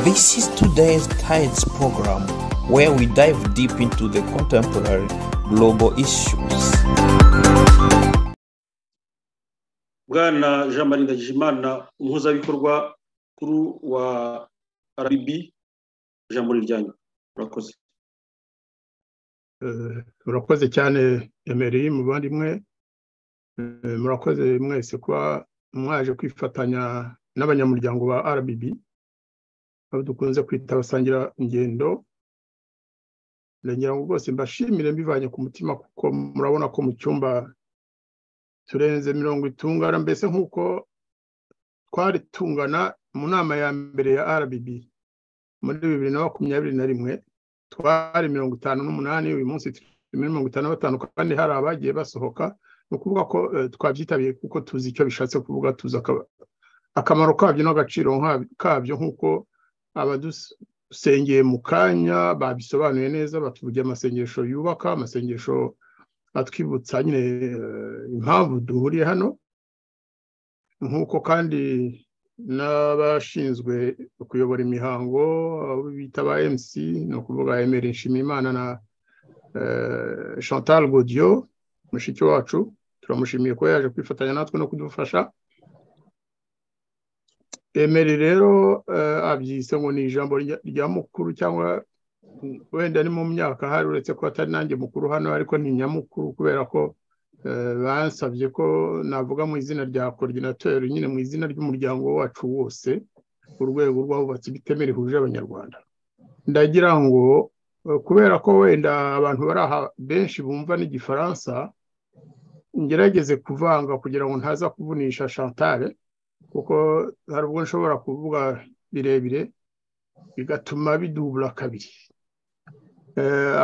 This is today's Tides program, where we dive deep into the contemporary global issues. Bwana Jean Marie Ndagijimana, umuhuzabikorwa kuru wa RBB, ijambo ryanyu. Murakoze. Murakoze cyane Emery muvandimwe. Murakoze mwese kuba mwaje kwifatanya n'abanyamuryango ba RBB, abo dukunze kwita abasangira ingendo. Ndagira ngo rwose mbashimire mbivanye ku mutima, kuko murabona ko mu cyumba turenze 70 tungana, mbese nk'uko twari tungana mu nama ya mbere ya RBB muri 2021. Twari 58, uyu munsi 55, kandi hari abagiye basohoka. Ni ukuvuga ko twabyitabiye kuko tuzi icyo bishatse kuvuga, tuzi akamaro kabyo n'agaciro kabyo, nk'uko abadusengeye mu kanya babisobanuye neza, batuvugiye amasengesho yubaka, amasengesho atwibutsa nyine impamvu duhuriye hano, nk'uko kandi n'abashinzwe kuyobora imihango bita ba MC, no kuvuga Emery Nshimiyimana na Chantal Godiyo mushiki wacu. Turamushimiye ko yaje kwifatanya natwe no kudufasha. Emery rero abyise ngo ni ijambo rya mukuru, cyangwa wenda ni mu myaka hari, uretse ko atari nanjye mukuru hano, ariko ni nyamukuru kubera ko bansabye ko navuga mu izina rya coordinateur, nyine mu izina ry'umuryango wacu wose, urwego rw'abubatsi bitemera huje abanyarwanda. Ndagira ngo kubera ko wenda abantu bari aha benshi bumva n'igifaransa, ngerageze kuvanga kugira ngo ntaza kuvunisha Chantal, kuko hari ubwo nshobora kuvuga birebire bigatuma bidubula kabiri.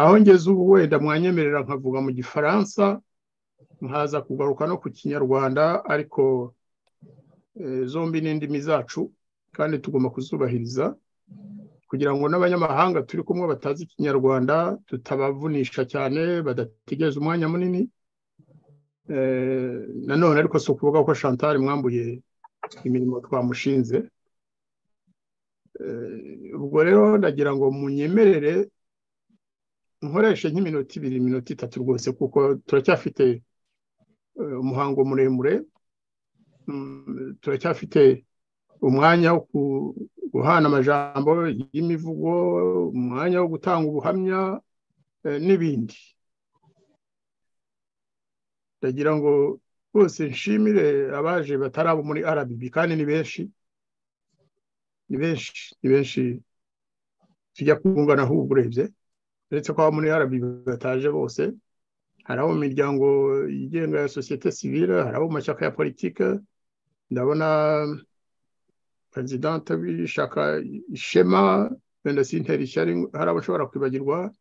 Aho ngeze ubu wenda mwanyemerera nkavuga mu gifaransa, nkaza kugaruka no ku kinyarwanda, ariko zombi n'indimi zacu kandi tugomba kuzubahiriza, kugira ngo n'abanyamahanga turi kumwe batazi ikinyarwanda tutabavunisha cyane, badategereza umwanya munini. Nanone ariko si ukuvuga ko Chantal mwambuye imirimo twamushinze. Ubwo rero ndagira ngo munyemerere nkoreshe nk'iminota 2, iminota 3 rwose, kuko turacyafite umuhango muremure, turacyafite umwanya wo guhana amajambo y'imivugo, umwanya wo gutanga ubuhamya n'ibindi. Ndagira ngo bose nshimire abaje batarabo muri RBB, kandi ni benshi tujya kungana ahubwo urebye, uretse ko muri RBB bataje bose. Hari abo mu miryango yigenga ya société civile, hari abo mu mashyaka ya politike. Ndabona presidente w'ishyaka Ishema, wenda sinteri ishyari, hari abo ushobora kwibagirwa.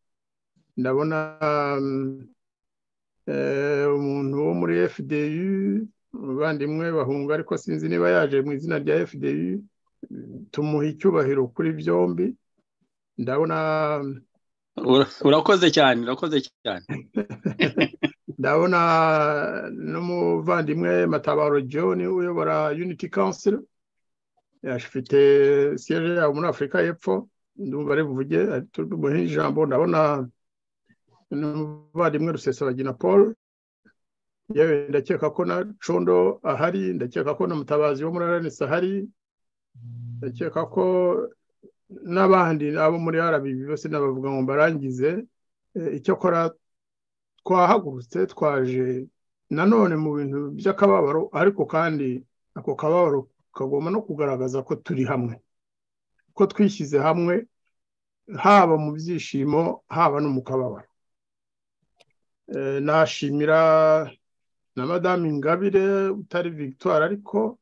Ndabona umuntu wo muri FDU, bavandimwe bahunga, ariko sinzi niba yaje mu izina rya FDU, tumuha icyubahiro kuri byombi. Ndabona urakoze cyane. Ndabona n'umuvandimwe Matabaro John uyobora Unity Council, afite siège yawo muri Afurika y'Epfo, ndumva ari buvuge tumuhe ijambo. Ndabona n'umuvandimwe Rusesabagina Paul, yewe ndakeka ko na Condo ahari, ndakeka ko na Mutabazi wo muri RNC ahari, ndakeka ko n'abandi abo muri RBB bose nabavuga ngo barangize. Icyo kora twahagurutse twaje nanone mu bintu by'akababaro, ariko kandi ako kababaro kagomba no kugaragaza ko turi hamwe, ko twishyize hamwe, haba mu byishimo haba no mu kababaro. Nashimira na Madame Ingabire utari Victoire, ariko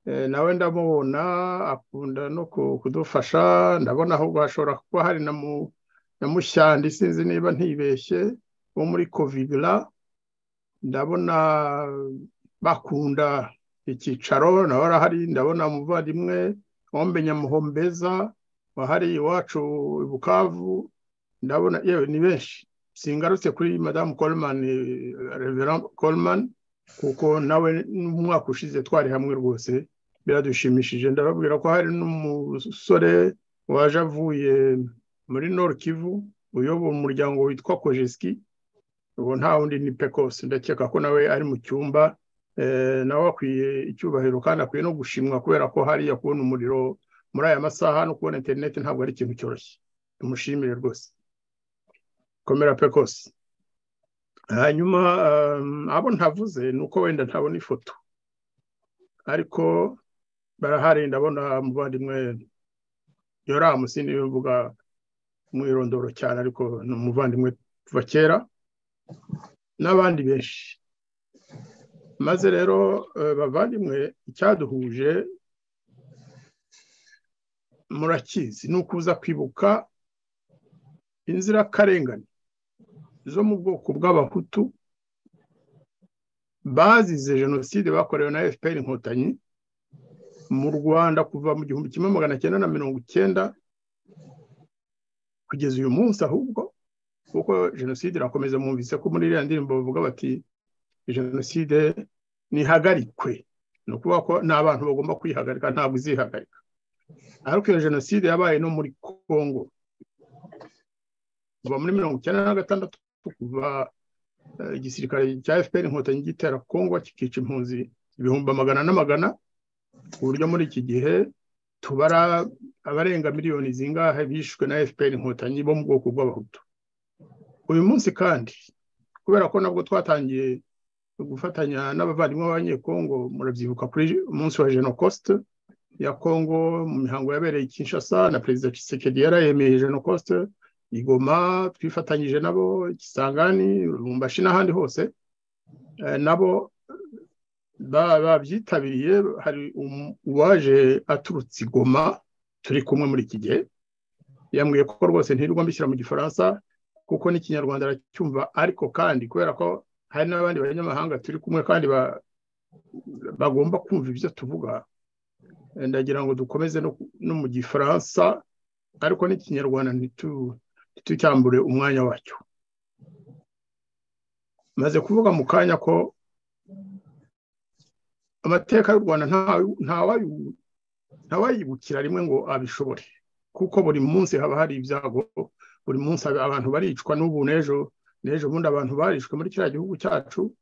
nawe ndamubona akunda no kudufasha. Ndabona ahubwo hashobora kuba hari na Mushyandi, sinzi niba ntibeshye, wo muri Covigla. Ndabona bakunda icyicaro nawe arahari. Ndabona umuvandimwe Ombe Nyamuhombeza wahari iwacu i Bukavu. Ndabona yewe ni benshi, singarutse kuri Madame Coleman, Reverend Coleman, kuko nawe n'umwaka ushize twari hamwe rwose, biradushimishije. Ndababwira ko hari n'umusore waje avuye muri Nord Kivu uyobora umuryango witwa Kojeski, ubu nta wundi ni Pecos. Ndakeka ko nawe ari mu cyumba, nawe akwiye icyubahiro kandi akwiye no gushimwa kubera ko hariya kubona umuriro muri aya masaha no kubona interineti ntabwo ari ikintu cyoroshye. Tumushimire rwose. Komera Pecos. Hanyuma abo ntavuze ni uko wenda ntabona ifoto, ariko barahari. Ndabona umuvandimwe Yoramu, sindi mvuga umwirondoro cyane, ariko ni umuvandimwe kuva kera, n'abandi benshi. Maze rero bavandimwe, icyaduhuje murakizi, ni ukuza kwibuka inzirakarengane zo mu bwoko bw'abahutu bazize jenoside bakorewe na FPR Inkotanyi mu Rwanda kuva mu 1990 kugeza uyu munsi. Ahubwo kuko jenoside irakomeza, mwumvise ko muri iriya ndirimbo bavuga bati jenoside nihagarikwe, ni ukuvuga ko n'abantu bagomba kwihagarika, ntabwo izihagarika. Ariko iyo jenoside yabaye no muri Kongo kuva muri 1996, kuva igisirikare cya FPR Inkotanyi gitera Kongo kikica impunzi ibihumbi amagana n'amagana, ku buryo muri iki gihe tubara abarenga miliyoni zingahe bishwe na FPR Inkotanyi bo mu bwoko bw'abahutu. Uyu munsi kandi kubera ko nabwo twatangiye gufatanya n'abavandimwe b'abanyekongo, murabyibuka kuri umunsi wa Genocoste ya Kongo mu mihango yabereye Kinshasa, na Perezida Tshisekedi yarayemeye Genocoste i Goma, twifatanyije nabo Kisangani, Lubumbashi n'ahandi hose. Nabo babyitabiriye. Hari uwaje aturutse i Goma turi kumwe muri iki gihe, yambwiye ko rwose ntirirwa mbishyira mu Gifaransa kuko n'ikinyarwanda aracyumva, ariko kandi kubera ko hari n'abandi banyamahanga turi kumwe kandi bagomba kumva ibyo tuvuga, ndagira ngo dukomeze no mu Gifaransa, ariko n'ikinyarwanda ntitucyambure umwanya wacyo. Maze kuvuga mu kanya ko amateka y'u Rwanda ntawayibukira rimwe ngo abishobore, kuko buri munsi haba hari ibyago, buri munsi abantu baricwa. N'ubu n'ejo bundi abantu barishwe muri kiriya gihugu cyacu.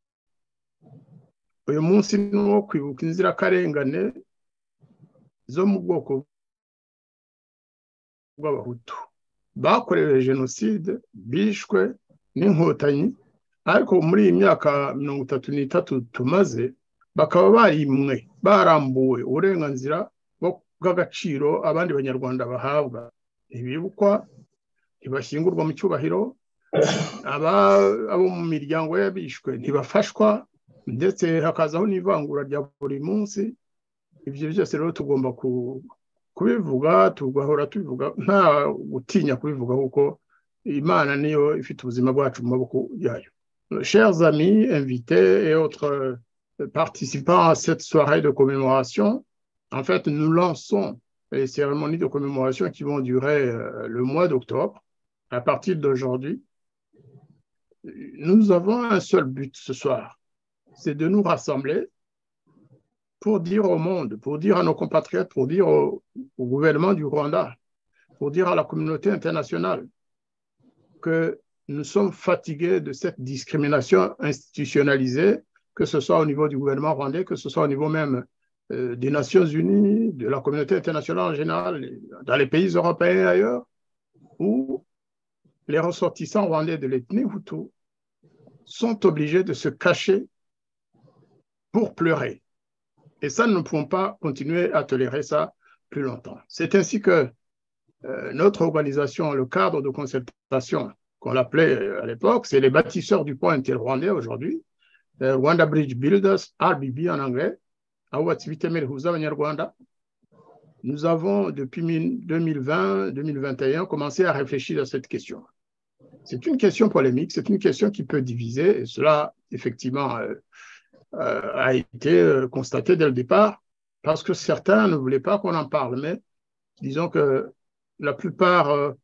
Uyu munsi ni uwo kwibuka inzirakarengane zo mu bwoko bw'abahutu bakorewe jenoside, bishwe n'inkotanyi, ariko muri iyi myaka 33 tumaze bakaba barambuwe uburenganzira bw'agaciro abandi banyarwanda bahabwa. Ntibibukwa, ntibashyingurwa mu cyubahiro, abo mu miryango y'abishwe ntibafashwa, ndetse hakazaho n'ivangura rya buri munsi. Ibyo byose rero tugomba kubivuga, tugahora tubivuga, nta gutinya kubivuga, kuko Imana niyo ifite ubuzima bwacu mu maboko yayo. Chers amis, invités et autres participants à cette soirée de commémoration, en fait, nous lançons les cérémonies de commémoration qui vont durer le mois d'octobre. À partir d'aujourd'hui, nous avons un seul but ce soir, c'est de nous rassembler pour dire au monde, pour dire à nos compatriotes, pour dire au gouvernement du Rwanda, pour dire à la communauté internationale que nous sommes fatigués de cette discrimination institutionnalisée, que ce soit au niveau du gouvernement rwandais, que ce soit au niveau même des Nations Unies, de la communauté internationale en général, dans les pays européens et ailleurs, où les ressortissants rwandais de l'ethnie Hutu sont obligés de se cacher pour pleurer. Et ça, nous ne pouvons pas continuer à tolérer ça plus longtemps. C'est ainsi que notre organisation, le cadre de concertation qu'on l'appelait à l'époque, c'est les bâtisseurs du pont inter-rwandais aujourd'hui, Rwanda Bridge Builders, RBB en anglais, nous avons depuis 2020-2021 commencé à réfléchir à cette question. C'est une question polémique, c'est une question qui peut diviser, et cela effectivement a été constaté dès le départ, parce que certains ne voulaient pas qu'on en parle, mais disons que la plupart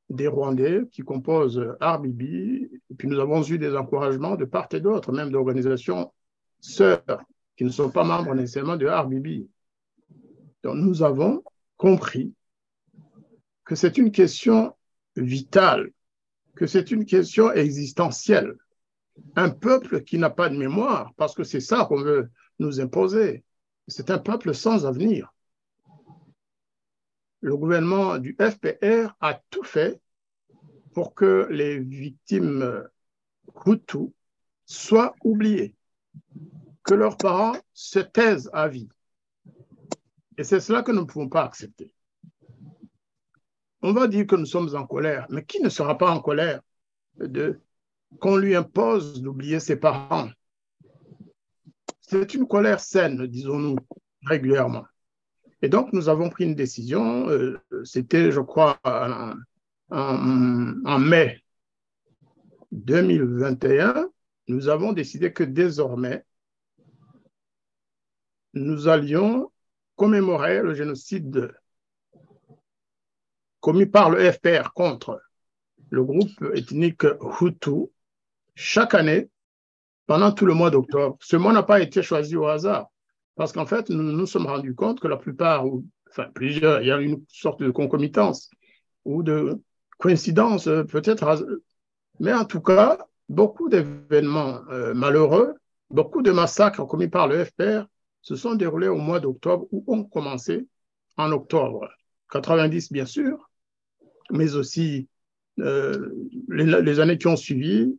des Rwandais qui composent RBB, et puis nous avons eu des encouragements de part et d'autre, même d'organisations sœurs qui ne sont pas membres nécessairement de RBB. Donc nous avons compris que c'est une question vitale, que c'est une question existentielle. Un peuple qui n'a pas de mémoire, parce que c'est ça qu'on veut nous imposer, c'est un peuple sans avenir. Le gouvernement du FPR a tout fait pour que les victimes Hutus soient oubliées, que leurs parents se taisent à vie. Et c'est cela que nous ne pouvons pas accepter. On va dire que nous sommes en colère, mais qui ne sera pas en colère qu'on lui impose d'oublier ses parents? C'est une colère saine, disons-nous, régulièrement. Et donc, nous avons pris une décision, c'était, je crois, en mai 2021, nous avons décidé que désormais, nous allions commémorer le génocide commis par le FPR contre le groupe ethnique Hutu chaque année pendant tout le mois d'octobre. Ce mois n'a pas été choisi au hasard parce qu'en fait, nous nous sommes rendus compte que la plupart, enfin plusieurs, il y a une sorte de concomitance ou de coïncidence peut-être, mais en tout cas, beaucoup d'événements malheureux, beaucoup de massacres commis par le FPR se sont déroulés au mois d'octobre ou ont commencé en octobre 90, bien sûr, mais aussi les années qui ont suivi.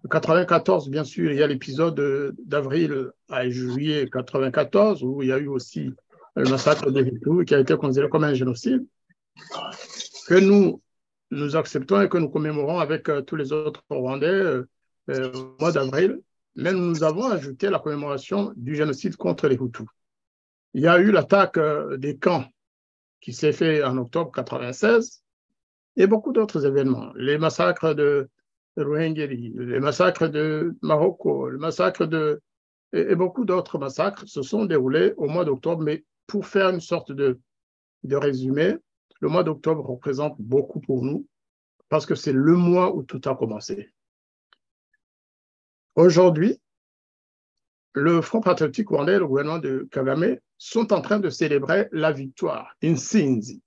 94, bien sûr, il y a l'épisode d'avril à juillet 94 où il y a eu aussi le massacre des Hutus qui a été considéré comme un génocide que nous acceptons et que nous commémorons avec tous les autres Rwandais au mois d'avril. Mais nous avons ajouté la commémoration du génocide contre les Hutus. Il y a eu l'attaque des camps qui s'est fait en octobre 96 et beaucoup d'autres événements. Les massacres de Ruhengeri, les massacres de Maroko, le massacre et beaucoup d'autres massacres se sont déroulés au mois d'octobre. Mais pour faire une sorte de résumé, le mois d'octobre représente beaucoup pour nous parce que c'est le mois où tout a commencé. Aujourd'hui, le Front patriotique rwandais et le gouvernement de Kagame sont en train de célébrer la victoire, Intsinzi.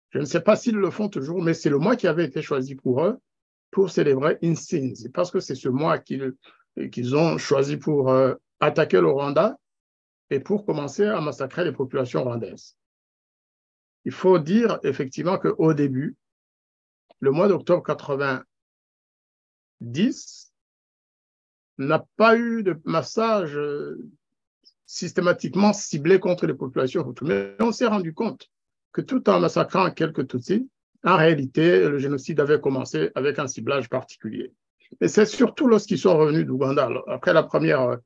Je ne sais pas s'ils le font toujours, mais c'est le mois qui avait été choisi pour eux pour célébrer Intsinzi, parce que c'est ce mois qu'ils ont choisi pour attaquer le Rwanda et pour commencer à massacrer les populations rwandaises. Il faut dire effectivement qu'au début, le mois d'octobre 90 n'a pas eu de massage systématiquement ciblé contre les populations Hutus. Mais on s'est rendu compte que tout en massacrant quelques Tutsis, en réalité, le génocide avait commencé avec un ciblage particulier. Et c'est surtout lorsqu'ils sont revenus d'Ouganda, après la première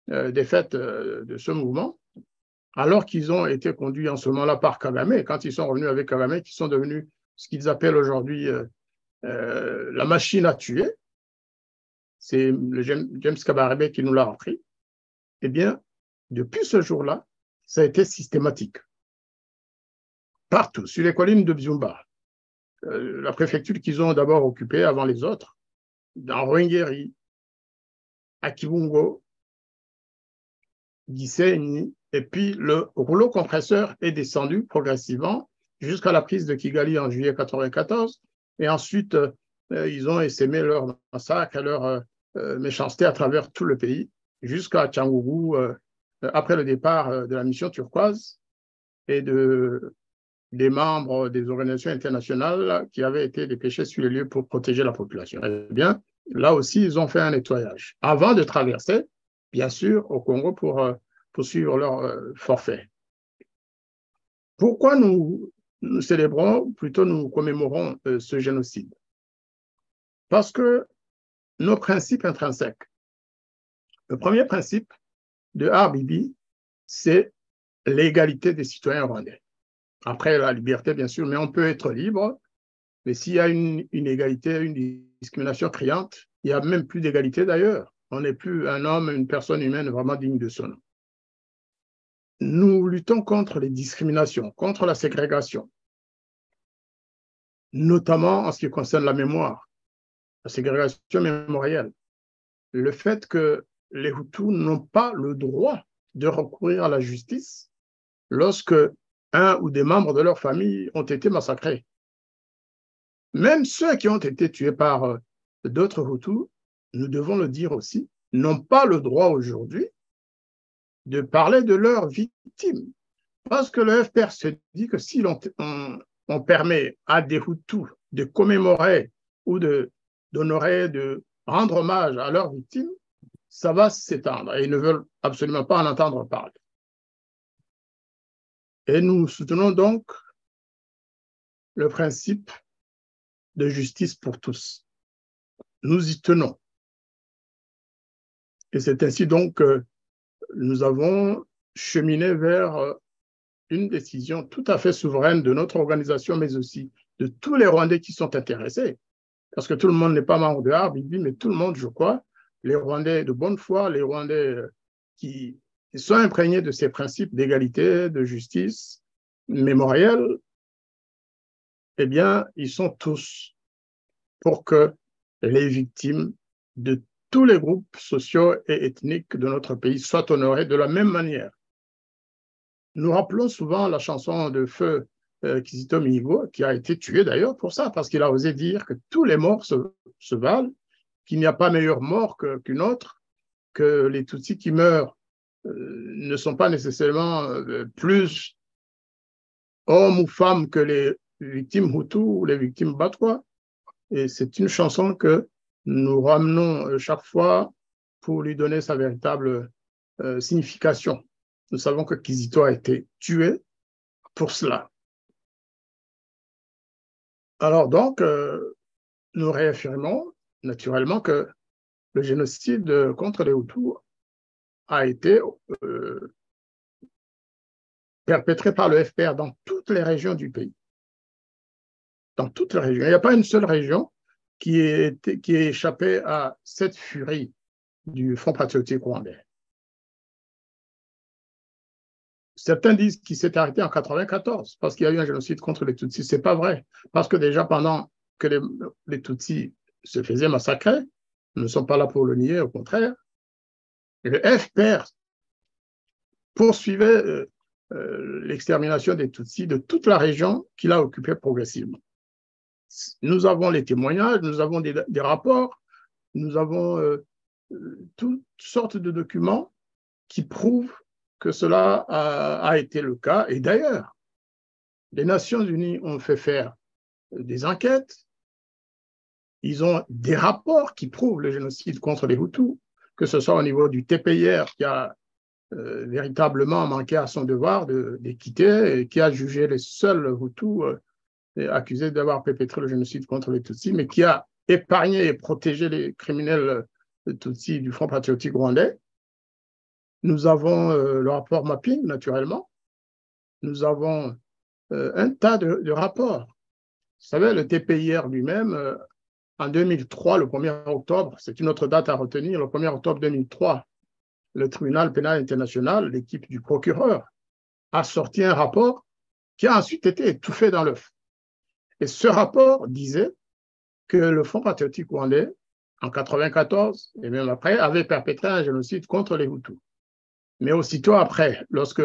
défaite de ce mouvement, alors qu'ils ont été conduits en ce moment-là par Kagame, quand ils sont revenus avec Kagame, qui sont devenus ce qu'ils appellent aujourd'hui la machine à tuer, c'est le James Kabarebe qui nous l'a appris, eh bien, depuis ce jour-là, ça a été systématique. Partout, sur les collines de Byumba, la préfecture qu'ils ont d'abord occupée avant les autres, dans Ruhengeri, à Kibungo, Gisenyi, et puis le rouleau compresseur est descendu progressivement jusqu'à la prise de Kigali en juillet 1994, et ensuite, ils ont essaimé leur massacre, leur méchanceté à travers tout le pays, jusqu'à Tchangougou, après le départ de la mission turquoise et des membres des organisations internationales qui avaient été dépêchés sur les lieux pour protéger la population. Eh bien, là aussi, ils ont fait un nettoyage avant de traverser, bien sûr, au Congo pour poursuivre leur forfait. Pourquoi nous célébrons, plutôt nous commémorons ce génocide? Parce que nos principes intrinsèques. Le premier principe de RBB, c'est l'égalité des citoyens rwandais. Après la liberté, bien sûr, mais on peut être libre. Mais s'il y a une inégalité, une discrimination criante, il n'y a même plus d'égalité d'ailleurs. On n'est plus un homme, une personne humaine vraiment digne de son nom. Nous luttons contre les discriminations, contre la ségrégation, notamment en ce qui concerne la mémoire, la ségrégation mémorielle. Le fait que les Hutus n'ont pas le droit de recourir à la justice lorsque un ou des membres de leur famille ont été massacrés. même ceux qui ont été tués par d'autres Hutus, nous devons le dire aussi, n'ont pas le droit aujourd'hui de parler de leurs victimes. Parce que le FPR se dit que si on permet à des Hutus de commémorer ou d'honorer, de rendre hommage à leurs victimes, ça va s'étendre et ils ne veulent absolument pas en entendre parler. Et nous soutenons donc le principe de justice pour tous. Nous y tenons. Et c'est ainsi donc que nous avons cheminé vers une décision tout à fait souveraine de notre organisation, mais aussi de tous les Rwandais qui sont intéressés. Parce que tout le monde n'est pas membre de RBB, mais tout le monde, je crois, les Rwandais de bonne foi, les Rwandais qui sont imprégnés de ces principes d'égalité, de justice mémorielle, eh bien, ils sont tous pour que les victimes de tous les groupes sociaux et ethniques de notre pays soient honorés de la même manière. Nous rappelons souvent la chanson de feu Kizito Mihigo, qui a été tué d'ailleurs pour ça, parce qu'il a osé dire que tous les morts se valent, qu'il n'y a pas meilleure mort qu'une autre, que les Tutsis qui meurent ne sont pas nécessairement plus hommes ou femmes que les victimes Hutus ou les victimes Batwa. Et c'est une chanson que nous ramenons chaque fois pour lui donner sa véritable signification. Nous savons que Kizito a été tué pour cela. Alors donc, nous réaffirmons naturellement que le génocide contre les Hutus a été perpétré par le FPR dans toutes les régions du pays. Dans toutes les régions. Il n'y a pas une seule région qui ait échappé à cette furie du Front patriotique rwandais. Certains disent qu'il s'est arrêté en 1994 parce qu'il y a eu un génocide contre les Tutsis. Ce n'est pas vrai. Parce que déjà, pendant que les Tutsis se faisaient massacrer, nous ne sommes pas là pour le nier, au contraire, le FPR poursuivait l'extermination des Tutsis de toute la région qu'il a occupée progressivement. Nous avons les témoignages, nous avons des rapports, nous avons toutes sortes de documents qui prouvent que cela a été le cas. Et d'ailleurs, les Nations Unies ont fait faire des enquêtes, ils ont des rapports qui prouvent le génocide contre les Hutus, que ce soit au niveau du TPIR qui a véritablement manqué à son devoir d'équité et qui a jugé les seuls Hutus accusés d'avoir perpétré le génocide contre les Tutsis, mais qui a épargné et protégé les criminels Tutsis du Front patriotique rwandais. Nous avons le rapport mapping, naturellement. Nous avons un tas de rapports. Vous savez, le TPIR lui-même, en 2003, le 1er octobre, c'est une autre date à retenir, le 1er octobre 2003, le tribunal pénal international, l'équipe du procureur, a sorti un rapport qui a ensuite été étouffé dans l'œuf. Et ce rapport disait que le Front patriotique rwandais, en 1994, et même après, avait perpétré un génocide contre les Hutus. Mais aussitôt après, lorsque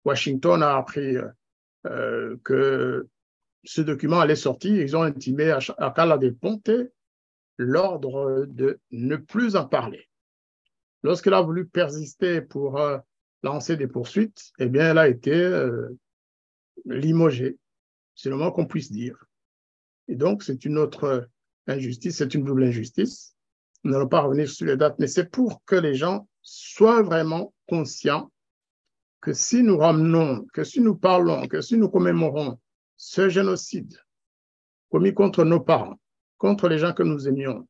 Washington a appris que ce document allait sortir, ils ont intimé à Kala de Ponte l'ordre de ne plus en parler. Lorsqu'elle a voulu persister pour lancer des poursuites, eh bien, elle a été limogée, c'est le moins qu'on puisse dire. Et donc, c'est une autre injustice, c'est une double injustice. Nous n'allons pas revenir sur les dates, mais c'est pour que les gens soient vraiment conscients que si nous ramenons, que si nous parlons, que si nous commémorons ce génocide commis contre nos parents, contre les gens que nous aimions,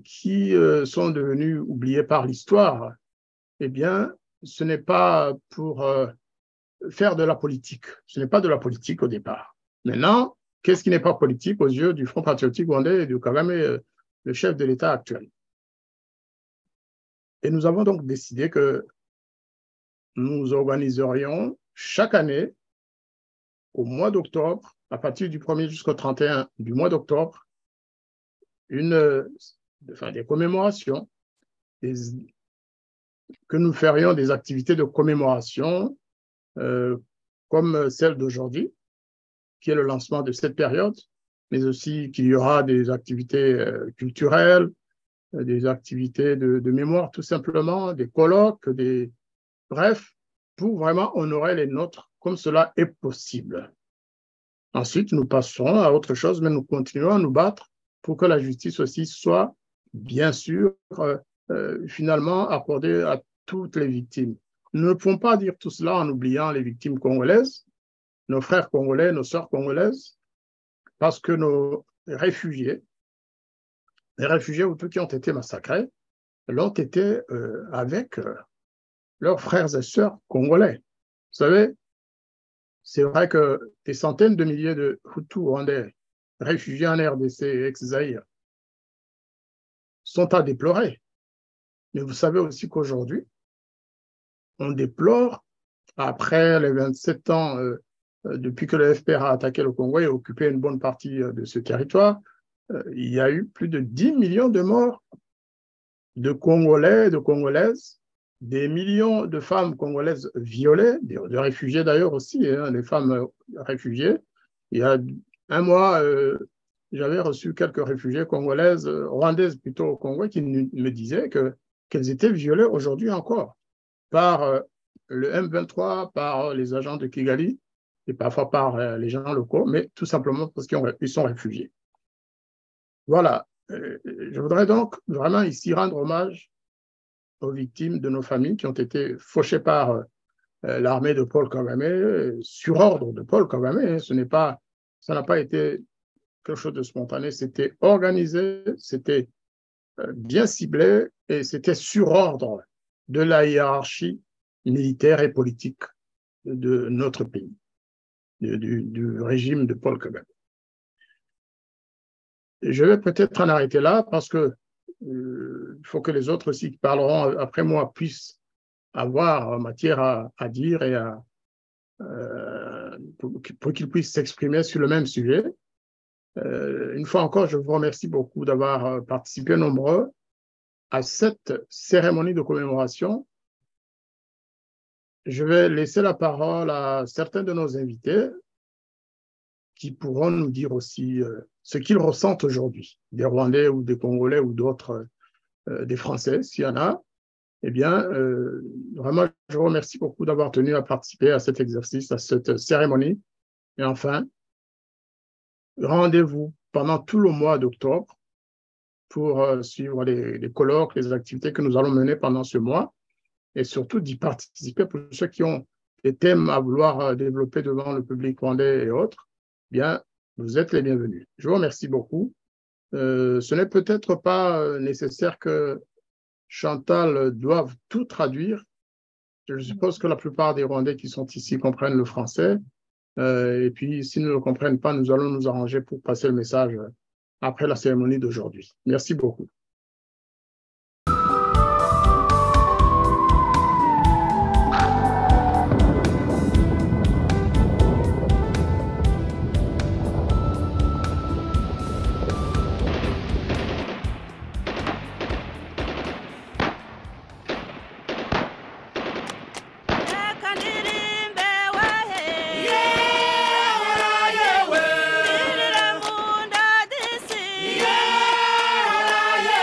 qui sont devenus oubliés par l'histoire, eh bien, ce n'est pas pour faire de la politique. Ce n'est pas de la politique au départ. Maintenant, qu'est-ce qui n'est pas politique aux yeux du Front patriotique rwandais et de Kagame, le chef de l'État actuel? Et nous avons donc décidé que nous organiserions chaque année, au mois d'octobre, à partir du 1er jusqu'au 31 du mois d'octobre, des commémorations, que nous ferions des activités de commémoration comme celle d'aujourd'hui, qui est le lancement de cette période, mais aussi qu'il y aura des activités culturelles, des activités de mémoire tout simplement, des colloques, bref, pour vraiment honorer les nôtres comme cela est possible. Ensuite, nous passerons à autre chose, mais nous continuerons à nous battre pour que la justice aussi soit, bien sûr, finalement accordée à toutes les victimes. Nous ne pouvons pas dire tout cela en oubliant les victimes congolaises, nos frères congolais, nos sœurs congolaises, parce que nos réfugiés, les réfugiés ou ceux qui ont été massacrés, l'ont été avec leurs frères et sœurs congolais. Vous savez, c'est vrai que des centaines de milliers de Hutus rwandais réfugiés en RDC et ex-Zaïre sont à déplorer. Mais vous savez aussi qu'aujourd'hui, on déplore, après les 27 ans depuis que le FPR a attaqué le Congo et occupé une bonne partie de ce territoire, il y a eu plus de 10 millions de morts de Congolais, de Congolaises, des millions de femmes congolaises violées, de réfugiés d'ailleurs aussi, hein, les femmes réfugiées. Il y a un mois, j'avais reçu quelques réfugiés congolaises, rwandaises plutôt au Congo, qui me disaient qu'elles étaient violées aujourd'hui encore par le M23, par les agents de Kigali, et parfois par les gens locaux, mais tout simplement parce qu'ils sont réfugiés. Voilà. Je voudrais donc vraiment ici rendre hommage aux victimes de nos familles qui ont été fauchées par l'armée de Paul Kagame, sur ordre de Paul Kagame. Ça n'a pas été quelque chose de spontané, c'était organisé, c'était bien ciblé et c'était sur ordre de la hiérarchie militaire et politique de notre pays, du régime de Paul Kagame. Je vais peut-être en arrêter là parce que il faut que les autres aussi qui parleront après moi puissent avoir matière à dire et pour qu'ils puissent s'exprimer sur le même sujet. Une fois encore, je vous remercie beaucoup d'avoir participé nombreux à cette cérémonie de commémoration. Je vais laisser la parole à certains de nos invités qui pourront nous dire aussi ce qu'ils ressentent aujourd'hui, des Rwandais ou des Congolais ou d'autres, des Français, s'il y en a. Eh bien, vraiment, je vous remercie beaucoup d'avoir tenu à participer à cet exercice, à cette cérémonie. Et enfin, rendez-vous pendant tout le mois d'octobre pour suivre les colloques, les activités que nous allons mener pendant ce mois et surtout d'y participer pour ceux qui ont des thèmes à vouloir développer devant le public rwandais et autres. Bien, vous êtes les bienvenus. Je vous remercie beaucoup. Ce n'est peut-être pas nécessaire que Chantal doive tout traduire. Je suppose que la plupart des Rwandais qui sont ici comprennent le français. Et puis, s'ils ne le comprennent pas, nous allons nous arranger pour passer le message après la cérémonie d'aujourd'hui. Merci beaucoup. Yeah.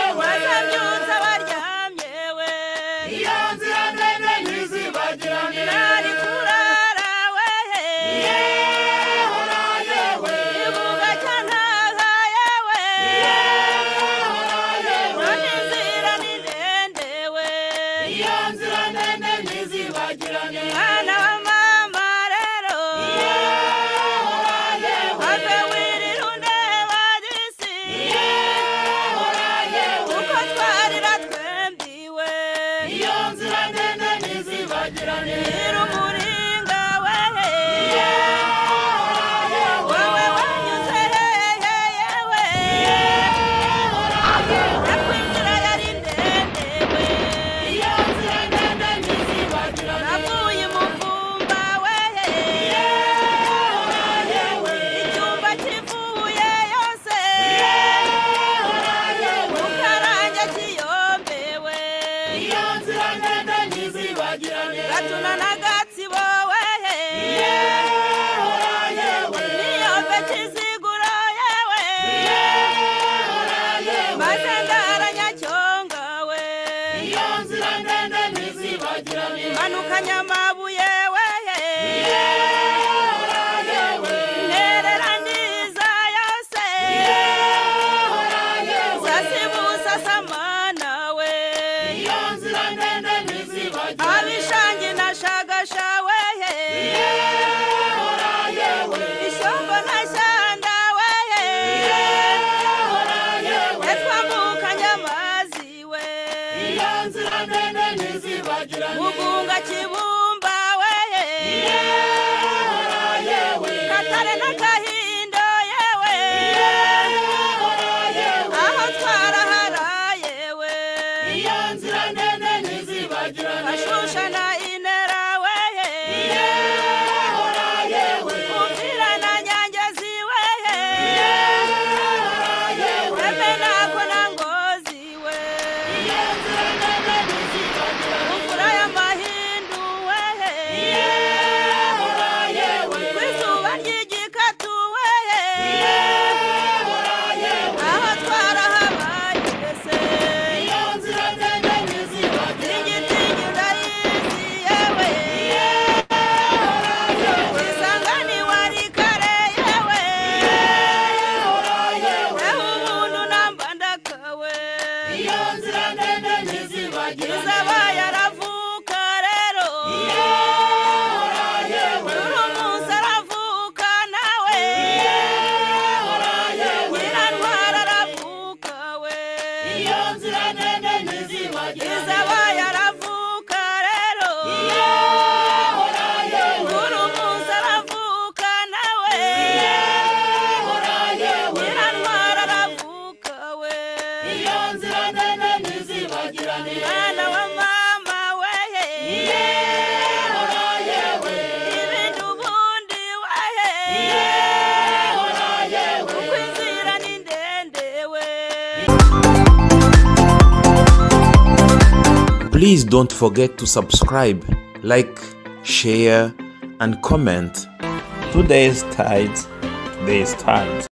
Please don't forget to subscribe, like, share, and comment. Today's Tides, today's Times.